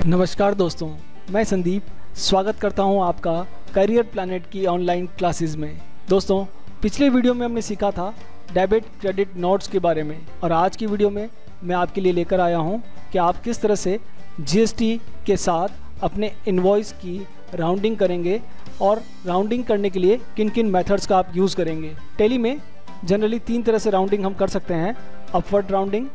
नमस्कार दोस्तों, मैं संदीप स्वागत करता हूं आपका करियर प्लैनेट की ऑनलाइन क्लासेस में। दोस्तों, पिछले वीडियो में हमने सीखा था डेबिट क्रेडिट नोट्स के बारे में और आज की वीडियो में मैं आपके लिए लेकर आया हूं कि आप किस तरह से जीएसटी के साथ अपने इनवॉइस की राउंडिंग करेंगे और राउंडिंग करने के लिए किन किन मेथड्स का आप यूज़ करेंगे। टैली में जनरली 3 तरह से राउंडिंग हम कर सकते हैं: अपवर्ड राउंडिंग,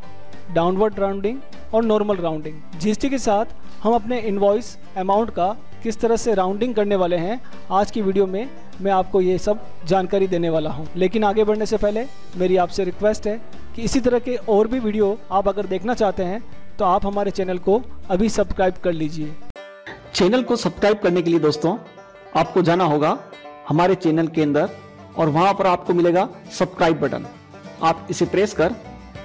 डाउनवर्ड राउंडिंग और नॉर्मल राउंडिंग। जीएसटी के साथ हम अपने इनवॉइस अमाउंट का किस तरह से राउंडिंग करने वाले हैं, आज की वीडियो में मैं आपको ये सब जानकारी देने वाला हूं। लेकिन आगे बढ़ने से पहले मेरी आपसे रिक्वेस्ट है कि इसी तरह के और भी वीडियो आप अगर देखना चाहते हैं तो आप हमारे चैनल को अभी सब्सक्राइब कर लीजिए। चैनल को सब्सक्राइब करने के लिए दोस्तों आपको जाना होगा हमारे चैनल के अंदर और वहाँ पर आपको मिलेगा सब्सक्राइब बटन। आप इसे प्रेस कर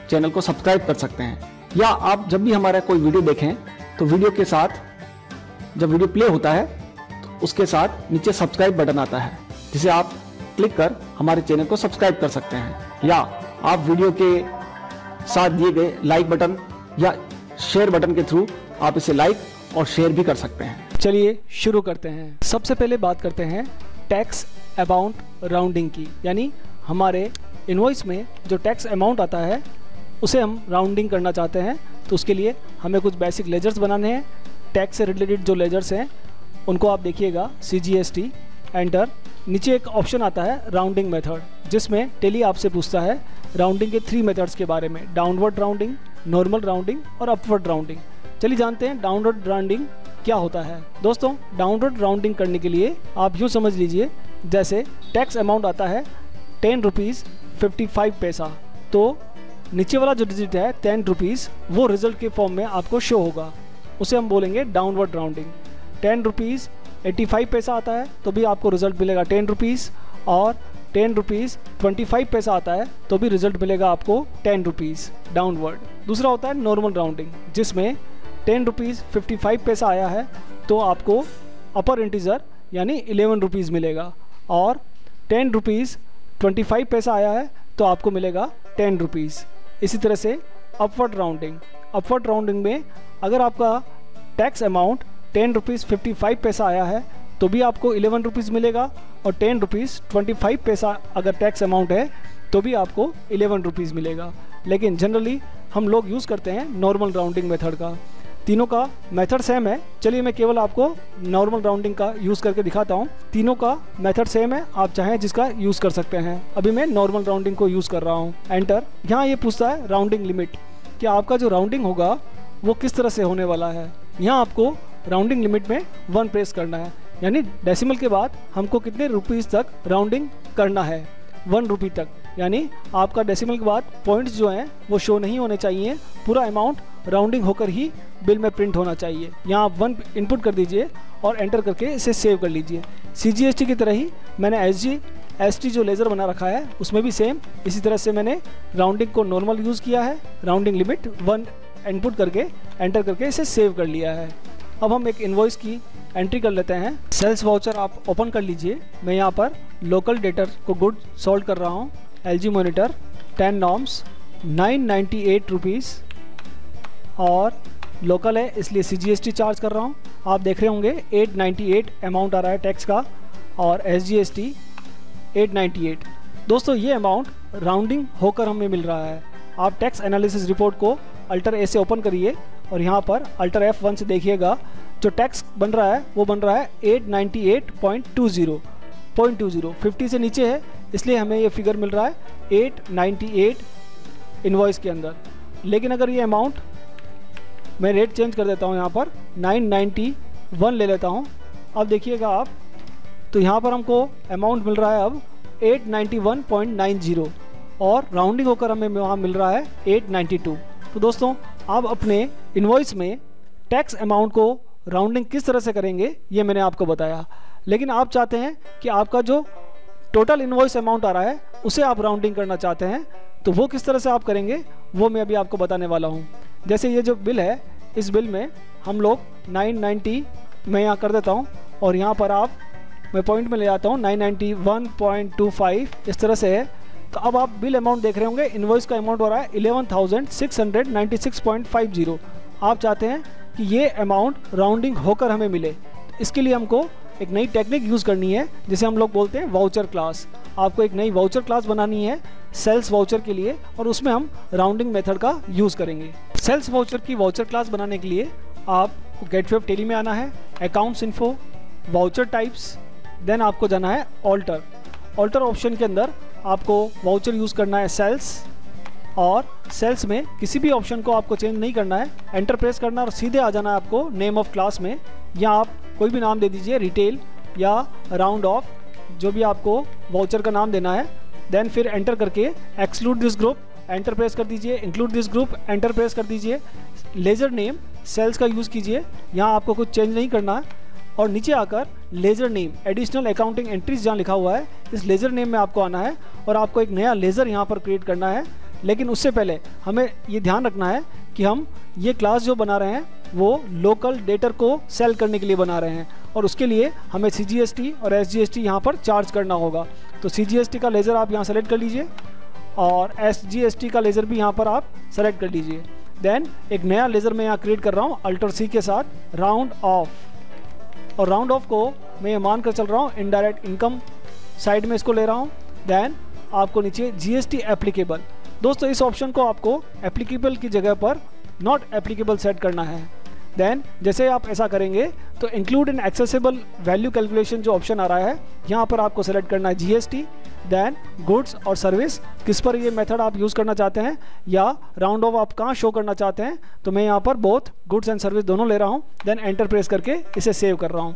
चैनल को सब्सक्राइब कर सकते हैं, या आप जब भी हमारा कोई वीडियो देखें तो वीडियो के साथ जब वीडियो प्ले होता है तो उसके साथ नीचे सब्सक्राइब बटन आता है, जिसे आप क्लिक कर हमारे चैनल को सब्सक्राइब कर सकते हैं, या आप वीडियो के साथ दिए गए लाइक बटन या शेयर बटन के थ्रू आप इसे लाइक और शेयर भी कर सकते हैं। चलिए शुरू करते हैं। सबसे पहले बात करते हैं टैक्स अमाउंट राउंडिंग की, यानी हमारे इनवॉइस में जो टैक्स अमाउंट आता है उसे हम राउंडिंग करना चाहते हैं। तो उसके लिए हमें कुछ बेसिक लेजर्स बनाने हैं। टैक्स से रिलेटेड जो लेजर्स हैं उनको आप देखिएगा CGST एंटर। नीचे एक ऑप्शन आता है राउंडिंग मेथड, जिसमें टैली आपसे पूछता है राउंडिंग के 3 मेथड्स के बारे में: डाउनवर्ड राउंडिंग, नॉर्मल राउंडिंग और अपवर्ड राउंडिंग। चलिए जानते हैं डाउनवर्ड राउंडिंग क्या होता है। दोस्तों, डाउनवर्ड राउंडिंग करने के लिए आप यूँ समझ लीजिए, जैसे टैक्स अमाउंट आता है 10 रुपीज़ 55 पैसा, तो नीचे वाला जो डिजिट है 10 रुपीज़ वो रिजल्ट के फॉर्म में आपको शो होगा, उसे हम बोलेंगे डाउनवर्ड राउंडिंग। 10 रुपीज़ 85 पैसा आता है तो भी आपको रिजल्ट मिलेगा 10 रुपीज़, और 10 रुपीज़ 25 पैसा आता है तो भी रिजल्ट मिलेगा आपको 10 रुपीज़ डाउनवर्ड। दूसरा होता है नॉर्मल राउंडिंग, जिसमें 10 रुपीज़ 55 पैसा आया है तो आपको अपर इंटीजर यानी 11 रुपीज़ मिलेगा, और 10 रुपीज़ 25 पैसा आया है तो आपको मिलेगा 10 रुपीज़। इसी तरह से अपवर्ड राउंडिंग में अगर आपका टैक्स अमाउंट 10 रुपीज़ 55 पैसा आया है तो भी आपको 11 रुपीज़ मिलेगा, और 10 रुपीज़ 25 पैसा अगर टैक्स अमाउंट है तो भी आपको 11 रुपीज़ मिलेगा। लेकिन जनरली हम लोग यूज़ करते हैं नॉर्मल राउंडिंग मेथड का। तीनों का मेथड सेम है। चलिए मैं केवल आपको नॉर्मल राउंडिंग का यूज़ करके दिखाता हूँ। तीनों का मेथड सेम है, आप चाहें जिसका यूज़ कर सकते हैं। अभी मैं नॉर्मल राउंडिंग को यूज़ कर रहा हूँ, एंटर। यहाँ ये पूछता है राउंडिंग लिमिट, कि आपका जो राउंडिंग होगा वो किस तरह से होने वाला है। यहाँ आपको राउंडिंग लिमिट में 1 प्रेस करना है, यानी डेसिमल के बाद हमको कितने रुपीज़ तक राउंडिंग करना है, 1 रुपये तक। यानी आपका डेसिमल के बाद पॉइंट्स जो हैं वो शो नहीं होने चाहिए, पूरा अमाउंट राउंडिंग होकर ही बिल में प्रिंट होना चाहिए। यहाँ आप 1 इनपुट कर दीजिए और एंटर करके इसे सेव कर लीजिए। CGST की तरह ही मैंने SGST जो लेज़र बना रखा है उसमें भी सेम इसी तरह से मैंने राउंडिंग को नॉर्मल यूज़ किया है। राउंडिंग लिमिट 1 इनपुट करके एंटर करके इसे सेव कर लिया है। अब हम एक इनवॉइस की एंट्री कर लेते हैं। सेल्स वाउचर आप ओपन कर लीजिए। मैं यहाँ पर लोकल डेटर को गुड सोल्ड कर रहा हूँ। LG मॉनिटर 10 नॉर्म्स 998 रुपीज़, और लोकल है इसलिए CGST चार्ज कर रहा हूँ। आप देख रहे होंगे 898 अमाउंट आ रहा है टैक्स का, और SGST 898। दोस्तों, ये अमाउंट राउंडिंग होकर हमें मिल रहा है। आप टैक्स एनालिसिस रिपोर्ट को Alt+A से ओपन करिए और यहाँ पर Alt+F1 से देखिएगा, जो टैक्स बन रहा है वो बन रहा है 898.20 50 से नीचे है, इसलिए हमें ये फिगर मिल रहा है 898 इनवॉइस के अंदर। लेकिन अगर ये अमाउंट मैं रेट चेंज कर देता हूँ, यहाँ पर 991 ले लेता हूँ, अब देखिएगा आप, तो यहाँ पर हमको अमाउंट मिल रहा है अब 891.90, और राउंडिंग होकर हमें वहाँ मिल रहा है 892। तो दोस्तों, आप अपने इनवॉइस में टैक्स अमाउंट को राउंडिंग किस तरह से करेंगे ये मैंने आपको बताया। लेकिन आप चाहते हैं कि आपका जो टोटल इनवॉइस अमाउंट आ रहा है उसे आप राउंडिंग करना चाहते हैं, तो वो किस तरह से आप करेंगे वो मैं अभी आपको बताने वाला हूँ। जैसे ये जो बिल है, इस बिल में हम लोग 990 मैं यहाँ कर देता हूँ, और यहाँ पर मैं पॉइंट में ले जाता हूँ 991.25 इस तरह से है। तो अब आप बिल अमाउंट देख रहे होंगे, इनवॉइस का अमाउंट हो रहा है 11,696.50। आप चाहते हैं कि ये अमाउंट राउंडिंग होकर हमें मिले। इसके लिए हमको एक नई टेक्निक यूज़ करनी है जिसे हम लोग बोलते हैं वाउचर क्लास। आपको एक नई वाउचर क्लास बनानी है सेल्स वाउचर के लिए, और उसमें हम राउंडिंग मेथड का यूज़ करेंगे। सेल्स वाउचर की वाउचर क्लास बनाने के लिए आपको गेटवे टेली में आना है, accounts info, voucher types, then आपको जाना है ऑल्टर। ऑल्टर ऑप्शन के अंदर आपको वाउचर यूज़ करना है सेल्स, और सेल्स में किसी भी ऑप्शन को आपको चेंज नहीं करना है, एंटर प्रेस करना और सीधे आ जाना है आपको नेम ऑफ क्लास में। या आप कोई भी नाम दे दीजिए, रिटेल या राउंड ऑफ, जो भी आपको वाउचर का नाम देना है। देन फिर एंटर करके exclude this group enter press कर दीजिए, include this group enter press कर दीजिए। लेजर नेम सेल्स का यूज़ कीजिए, यहाँ आपको कुछ चेंज नहीं करना है। और नीचे आकर ledger name additional accounting entries जहाँ लिखा हुआ है, इस लेजर नेम में आपको आना है और आपको एक नया लेजर यहाँ पर क्रिएट करना है। लेकिन उससे पहले हमें ये ध्यान रखना है कि हम ये क्लास जो बना रहे हैं वो लोकल डेटर को सेल करने के लिए बना रहे हैं, और उसके लिए हमें CGST और SGST यहाँ पर चार्ज करना होगा। तो CGST का लेज़र आप यहाँ सेलेक्ट कर लीजिए और SGST का लेज़र भी यहाँ पर आप सेलेक्ट कर लीजिए। देन एक नया लेज़र मैं यहाँ क्रिएट कर रहा हूँ Alt+C के साथ, राउंड ऑफ। और राउंड ऑफ को मैं ये मान कर चल रहा हूँ इनडायरेक्ट इनकम साइड में इसको ले रहा हूँ। देन आपको नीचे GST एप्लीकेबल, दोस्तों इस ऑप्शन को आपको एप्लीकेबल की जगह पर नॉट एप्लीकेबल सेट करना है। देन जैसे आप ऐसा करेंगे तो include in accessible value calculation जो ऑप्शन आ रहा है, यहाँ पर आपको सेलेक्ट करना है GST। देन गुड्स और सर्विस, किस पर ये मेथड आप यूज़ करना चाहते हैं या राउंड ऑफ आप कहाँ शो करना चाहते हैं, तो मैं यहाँ पर बोथ गुड्स एंड सर्विस दोनों ले रहा हूँ। देन एंटर प्रेस करके इसे सेव कर रहा हूँ।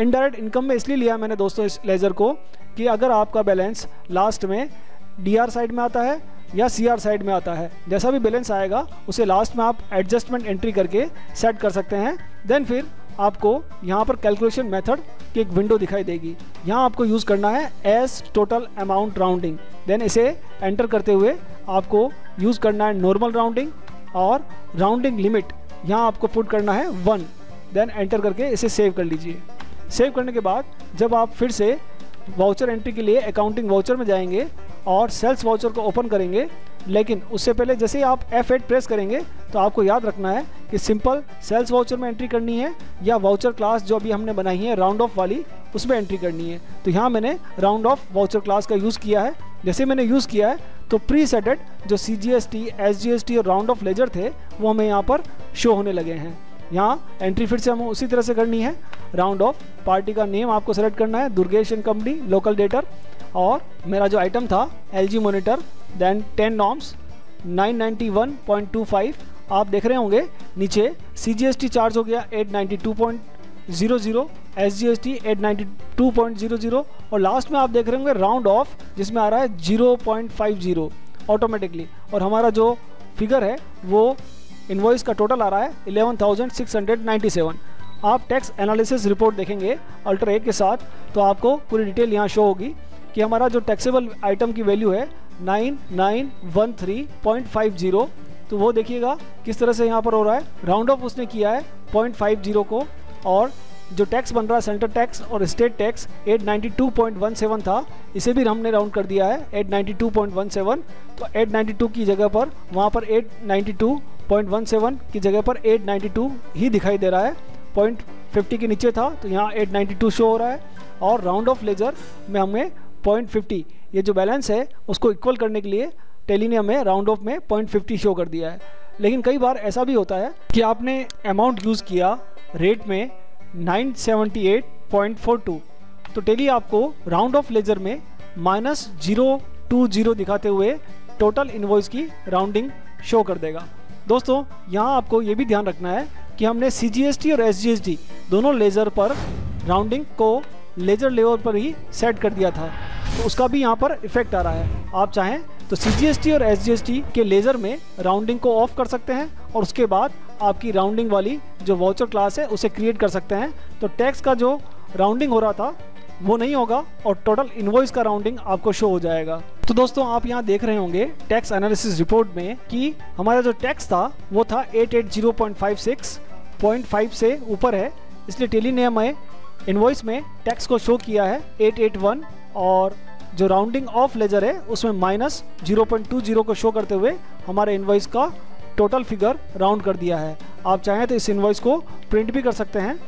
इनडायरेक्ट इनकम में इसलिए लिया मैंने दोस्तों इस लेज़र को कि अगर आपका बैलेंस लास्ट में DR साइड में आता है या CR साइड में आता है, जैसा भी बैलेंस आएगा उसे लास्ट में आप एडजस्टमेंट एंट्री करके सेट कर सकते हैं। देन फिर आपको यहाँ पर कैलकुलेशन मेथड की एक विंडो दिखाई देगी, यहाँ आपको यूज़ करना है as total amount rounding. Then इसे एंटर करते हुए आपको यूज़ करना है नॉर्मल राउंडिंग, और राउंडिंग लिमिट यहाँ आपको पुट करना है 1। देन एंटर करके इसे सेव कर लीजिए। सेव करने के बाद जब आप फिर से वाउचर एंट्री के लिए अकाउंटिंग वाउचर में जाएंगे और सेल्स वाउचर को ओपन करेंगे, लेकिन उससे पहले जैसे ही आप F8 प्रेस करेंगे तो आपको याद रखना है कि सिंपल सेल्स वाउचर में एंट्री करनी है या वाउचर क्लास जो अभी हमने बनाई है राउंड ऑफ वाली, उसमें एंट्री करनी है। तो यहाँ मैंने राउंड ऑफ वाउचर क्लास का यूज़ किया है। जैसे मैंने यूज़ किया है तो प्री सेटेड जो CGST, SGST और राउंड ऑफ लेजर थे वो हमें यहाँ पर शो होने लगे हैं। यहाँ एंट्री फिर से हमें उसी तरह से करनी है। राउंड ऑफ, पार्टी का नेम आपको सेलेक्ट करना है, Durgesh and company, local debtor, और मेरा जो आइटम था LG मॉनिटर। Then 10 norms 991.25। आप देख रहे होंगे नीचे CGST चार्ज हो गया 892.00, SGST 892.00, और लास्ट में आप देख रहे होंगे राउंड ऑफ जिसमें आ रहा है 0.50 ऑटोमेटिकली, और हमारा जो फिगर है वो इनवॉइस का टोटल आ रहा है 11,697। आप टैक्स एनालिसिस रिपोर्ट देखेंगे Alt+A के साथ तो आपको पूरी डिटेल यहाँ शो होगी कि हमारा जो टैक्सेबल आइटम की वैल्यू है 9913.50, तो वो देखिएगा किस तरह से यहाँ पर हो रहा है। राउंड ऑफ उसने किया है 0.50 को, और जो टैक्स बन रहा है सेंटर टैक्स और स्टेट टैक्स 892.17 था, इसे भी हमने राउंड कर दिया है 892.17। तो 892 की जगह पर वहाँ पर 892.17 की जगह पर 892 ही दिखाई दे रहा है, 0.50 के नीचे था तो यहाँ 892 शो हो रहा है। और राउंड ऑफ लेजर में हमें 0.50 ये जो बैलेंस है उसको इक्वल करने के लिए टेली ने हमें राउंड ऑफ में 0.50 शो कर दिया है। लेकिन कई बार ऐसा भी होता है कि आपने अमाउंट यूज़ किया रेट में 978.42, तो टेली आपको राउंड ऑफ लेजर में -020 दिखाते हुए टोटल इनवॉइस की राउंडिंग शो कर देगा। दोस्तों यहाँ आपको ये भी ध्यान रखना है कि हमने CGST और SGST दोनों लेज़र पर राउंडिंग को लेजर लेवल पर ही सेट कर दिया था, तो उसका भी यहाँ पर इफेक्ट आ रहा है। आप चाहें तो CGST और SGST के लेज़र में राउंडिंग को ऑफ कर सकते हैं और उसके बाद आपकी राउंडिंग वाली जो वाउचर क्लास है उसे क्रिएट कर सकते हैं। तो टैक्स का जो राउंडिंग हो रहा था वो नहीं होगा और टोटल इनवॉइस का राउंडिंग आपको शो हो जाएगा। तो दोस्तों आप यहाँ देख रहे होंगे टैक्स एनालिसिस रिपोर्ट में कि हमारा जो टैक्स था वो था 880.56.5 से ऊपर है, इसलिए टेली ने हमें इनवॉइस में टैक्स को शो किया है 881, और जो राउंडिंग ऑफ लेजर है उसमें -0.20 को शो करते हुए हमारे इनवॉइस का टोटल फिगर राउंड कर दिया है। आप चाहें तो इस इनवॉइस को प्रिंट भी कर सकते हैं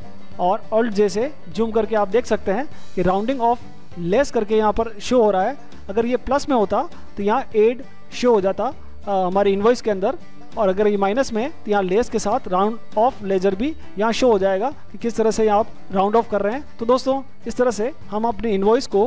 और ऑल्ट जे से जूम करके आप देख सकते हैं कि राउंडिंग ऑफ लेस करके यहाँ पर शो हो रहा है। अगर ये प्लस में होता तो यहाँ एड शो हो जाता हमारे इनवॉइस के अंदर, और अगर ये माइनस में तो यहाँ लेस के साथ राउंड ऑफ लेजर भी यहाँ शो हो जाएगा कि किस तरह से आप राउंड ऑफ कर रहे हैं। तो दोस्तों इस तरह से हम अपने इनवॉइस को,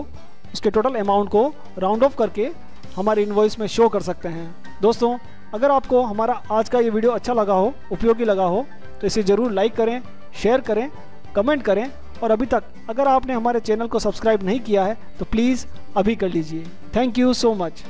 उसके टोटल अमाउंट को राउंड ऑफ करके हमारे इनवॉइस में शो कर सकते हैं। दोस्तों अगर आपको हमारा आज का ये वीडियो अच्छा लगा हो, उपयोगी लगा हो, तो इसे ज़रूर लाइक करें, शेयर करें, कमेंट करें, और अभी तक अगर आपने हमारे चैनल को सब्सक्राइब नहीं किया है तो प्लीज़ अभी कर लीजिए। Thank you so much.